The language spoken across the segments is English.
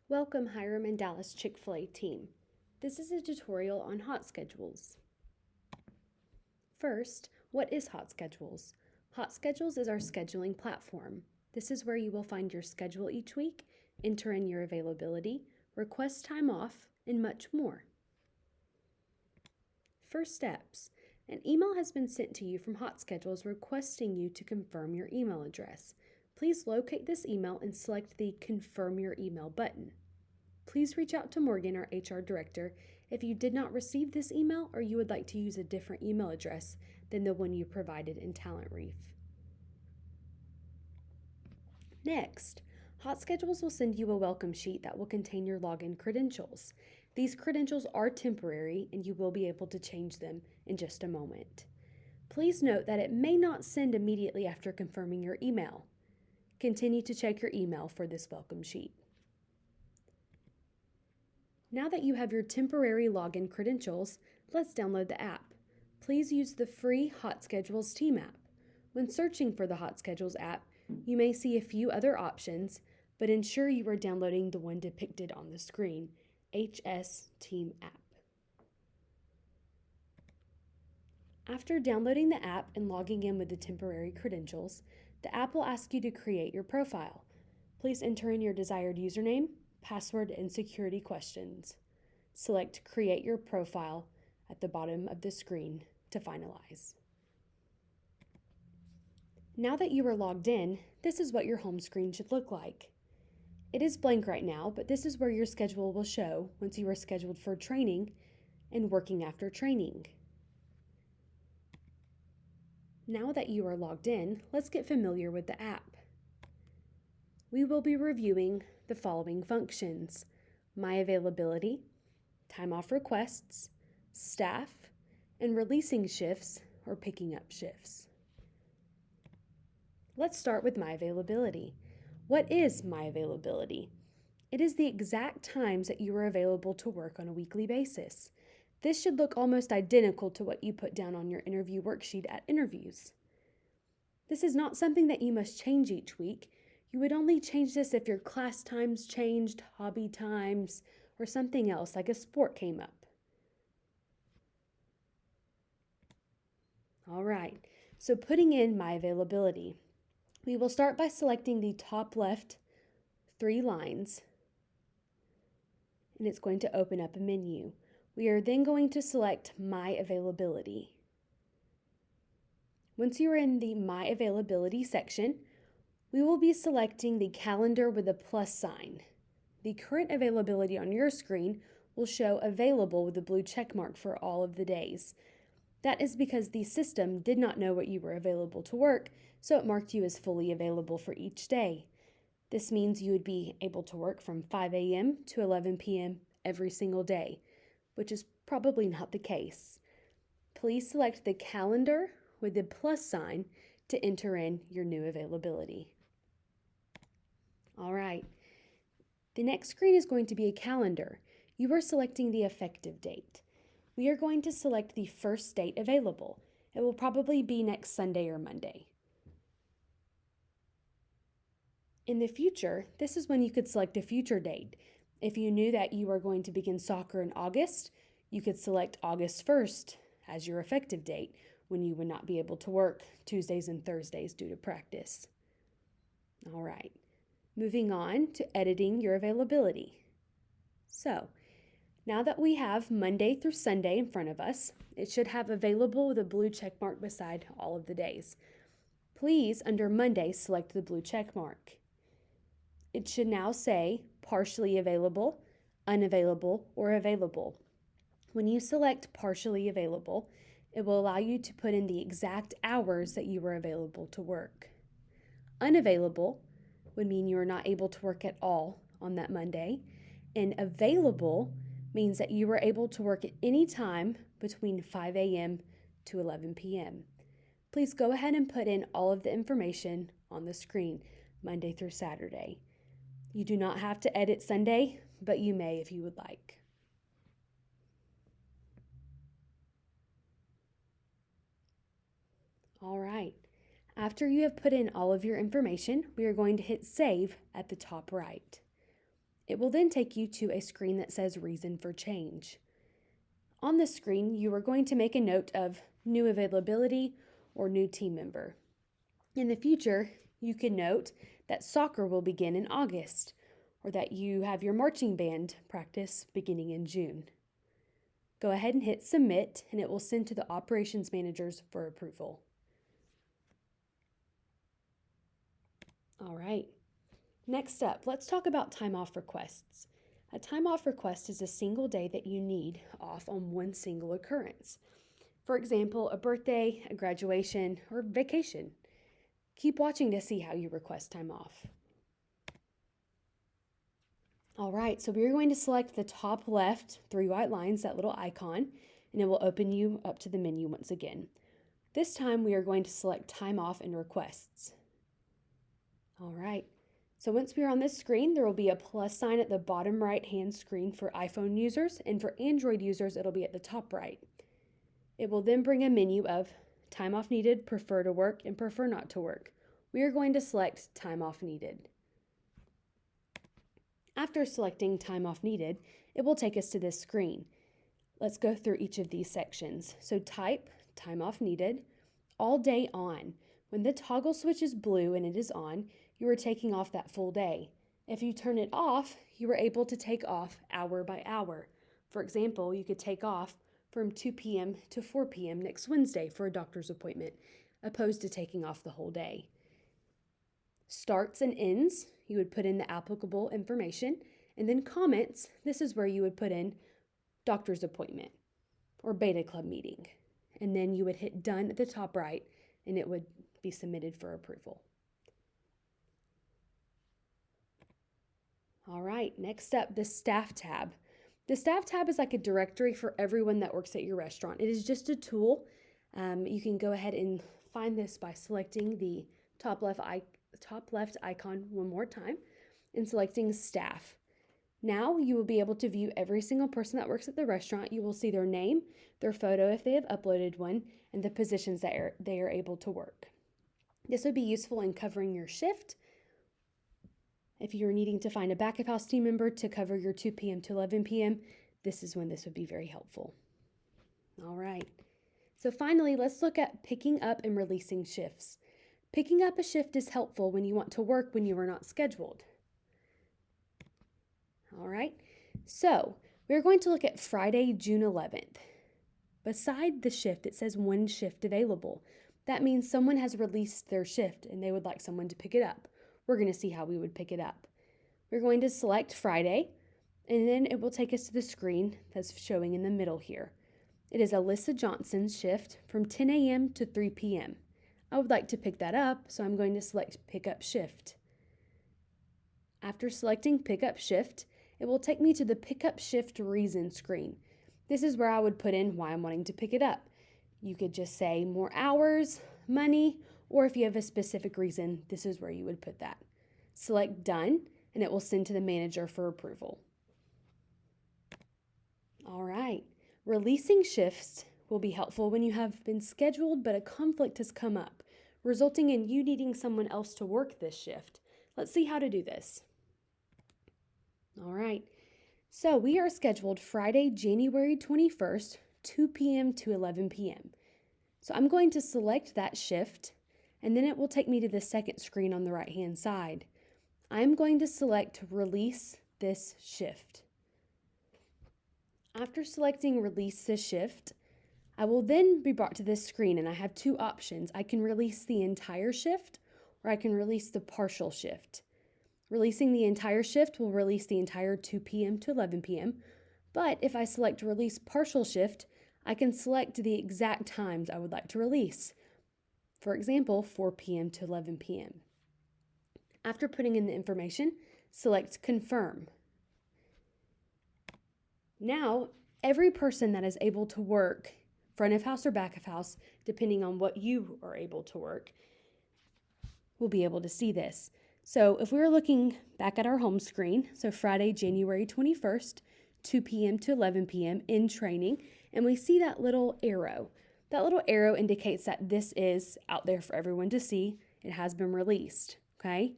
Welcome Hiram and Dallas Chick-fil-A team. This is a tutorial on hot schedules. First, what is hot schedules? Hot schedules is our scheduling platform. This is where you will find your schedule each week, enter in your availability, request time off, and much more. First steps. An email has been sent to you from Hot Schedules requesting you to confirm your email address. Please locate this email and select the Confirm Your Email button. Please reach out to Morgan, our HR director, if you did not receive this email or you would like to use a different email address than the one you provided in Talent Reef. Next, Hot Schedules will send you a welcome sheet that will contain your login credentials. These credentials are temporary and you will be able to change them in just a moment. Please note that it may not send immediately after confirming your email. Continue to check your email for this welcome sheet. Now that you have your temporary login credentials, let's download the app. Please use the free Hot Schedules Team app. When searching for the Hot Schedules app, you may see a few other options, but ensure you are downloading the one depicted on the screen, HS Team app. After downloading the app and logging in with the temporary credentials, the app will ask you to create your profile. Please enter in your desired username, password, and security questions. Select Create Your Profile at the bottom of the screen to finalize. Now that you are logged in, this is what your home screen should look like. It is blank right now, but this is where your schedule will show once you are scheduled for training and working after training. Now that you are logged in, let's get familiar with the app. We will be reviewing the following functions: My Availability, Time Off Requests, Staff, and releasing shifts or picking up shifts. Let's start with My Availability. What is My Availability? It is the exact times that you are available to work on a weekly basis. This should look almost identical to what you put down on your interview worksheet at interviews. This is not something that you must change each week. You would only change this if your class times changed, hobby times, or something else like a sport came up. All right, so putting in My Availability. We will start by selecting the top left 3 lines, and it's going to open up a menu. We are then going to select My Availability. Once you are in the My Availability section, we will be selecting the calendar with a plus sign. The current availability on your screen will show available with a blue check mark for all of the days. That is because the system did not know what you were available to work, so it marked you as fully available for each day. This means you would be able to work from 5 a.m. to 11 p.m. every single day, which is probably not the case. Please select the calendar with the plus sign to enter in your new availability. All right, the next screen is going to be a calendar. You are selecting the effective date. We are going to select the first date available. It will probably be next Sunday or Monday. In the future, this is when you could select a future date. If you knew that you are going to begin soccer in August, you could select August 1st as your effective date when you would not be able to work Tuesdays and Thursdays due to practice. All right, moving on to editing your availability. So, now that we have Monday through Sunday in front of us, it should have available with a blue check mark beside all of the days. Please, under Monday, select the blue check mark. It should now say partially available, unavailable, or available. When you select partially available, it will allow you to put in the exact hours that you were available to work. Unavailable would mean you are not able to work at all on that Monday, and available means that you were able to work at any time between 5 a.m. to 11 p.m. Please go ahead and put in all of the information on the screen, Monday through Saturday. You do not have to edit Sunday, but you may if you would like. All right, after you have put in all of your information, we are going to hit Save at the top right. It will then take you to a screen that says Reason for Change. On this screen, you are going to make a note of new availability or new team member. In the future, you can note that soccer will begin in August, or that you have your marching band practice beginning in June. Go ahead and hit Submit, and it will send to the operations managers for approval. All right. Next up, let's talk about time off requests. A time off request is a single day that you need off on one single occurrence. For example, a birthday, a graduation, or vacation. Keep watching to see how you request time off. All right, so we're going to select the top left 3 white lines, that little icon, and it will open you up to the menu once again. This time we are going to select time off and requests. All right, so once we are on this screen, there will be a plus sign at the bottom right-hand screen for iPhone users, and for Android users, it'll be at the top right. It will then bring a menu of time off needed, prefer to work, and prefer not to work. We are going to select time off needed. After selecting time off needed, it will take us to this screen. Let's go through each of these sections. So type time off needed, all day on. When the toggle switch is blue and it is on, you are taking off that full day. If you turn it off, you are able to take off hour by hour. For example, you could take off from 2 p.m. to 4 p.m. next Wednesday for a doctor's appointment, opposed to taking off the whole day. Starts and ends, you would put in the applicable information, and then comments, this is where you would put in doctor's appointment or beta club meeting. And then you would hit done at the top right, and it would be submitted for approval. All right, next up, the staff tab. The staff tab is like a directory for everyone that works at your restaurant. It is just a tool. You can go ahead and find this by selecting the top left icon one more time and selecting staff. Now you will be able to view every single person that works at the restaurant. You will see their name, their photo if they have uploaded one, and the positions that they are able to work. This would be useful in covering your shift. If you're needing to find a back of house team member to cover your 2 p.m. to 11 p.m., this is when this would be very helpful. All right. So finally, let's look at picking up and releasing shifts. Picking up a shift is helpful when you want to work when you are not scheduled. All right. So we're going to look at Friday, June 11th. Beside the shift, it says one shift available. That means someone has released their shift and they would like someone to pick it up. We're going to see how we would pick it up. We're going to select Friday, and then it will take us to the screen that's showing in the middle here. It is Alyssa Johnson's shift from 10 a.m. to 3 p.m. I would like to pick that up, so I'm going to select Pick Up Shift. After selecting Pick Up Shift, it will take me to the Pick Up Shift Reason screen. This is where I would put in why I'm wanting to pick it up. You could just say more hours, money, or if you have a specific reason, this is where you would put that. Select Done, and it will send to the manager for approval. All right, releasing shifts will be helpful when you have been scheduled but a conflict has come up, resulting in you needing someone else to work this shift. Let's see how to do this. All right, so we are scheduled Friday, January 21st, 2 p.m. to 11 p.m. So I'm going to select that shift, and then it will take me to the second screen on the right-hand side. I'm going to select Release this shift. After selecting Release this shift, I will then be brought to this screen, and I have 2 options. I can release the entire shift, or I can release the partial shift. Releasing the entire shift will release the entire 2 p.m. to 11 p.m., but if I select Release partial shift, I can select the exact times I would like to release. For example, 4 p.m. to 11 p.m. After putting in the information, select Confirm. Now, every person that is able to work front of house or back of house, depending on what you are able to work, will be able to see this. So if we were looking back at our home screen, so Friday, January 21st, 2 p.m. to 11 p.m. in training, and we see that little arrow. That little arrow indicates that this is out there for everyone to see. It has been released, okay?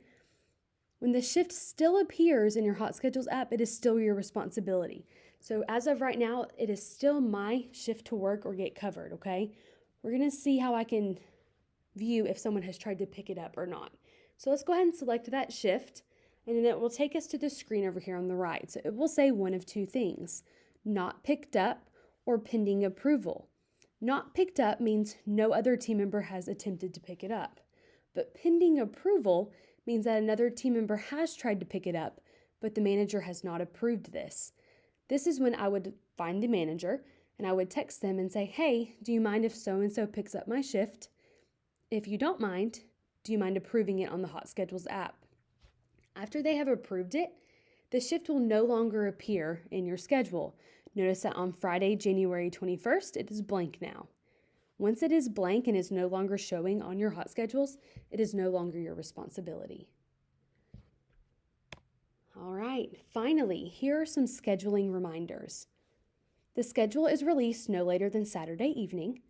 When the shift still appears in your Hot Schedules app, it is still your responsibility. So as of right now, it is still my shift to work or get covered, okay? We're gonna see how I can view if someone has tried to pick it up or not. So let's go ahead and select that shift, and then it will take us to the screen over here on the right. So it will say one of two things: not picked up or pending approval. Not picked up means no other team member has attempted to pick it up. But pending approval means that another team member has tried to pick it up, but the manager has not approved this. This is when I would find the manager and I would text them and say, hey, do you mind if so-and-so picks up my shift? If you don't mind, do you mind approving it on the Hot Schedules app? After they have approved it, the shift will no longer appear in your schedule. Notice that on Friday, January 21st, it is blank now. Once it is blank and is no longer showing on your Hot Schedules, it is no longer your responsibility. All right, finally, here are some scheduling reminders. The schedule is released no later than Saturday evening.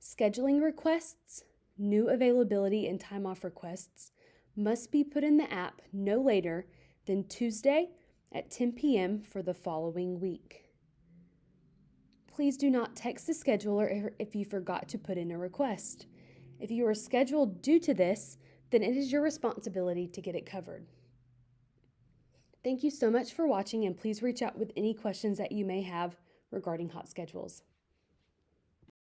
Scheduling requests, new availability, and time off requests must be put in the app no later than Tuesday at 10 p.m. for the following week. Please do not text the scheduler if you forgot to put in a request. If you are scheduled due to this, then it is your responsibility to get it covered. Thank you so much for watching, and please reach out with any questions that you may have regarding Hot Schedules.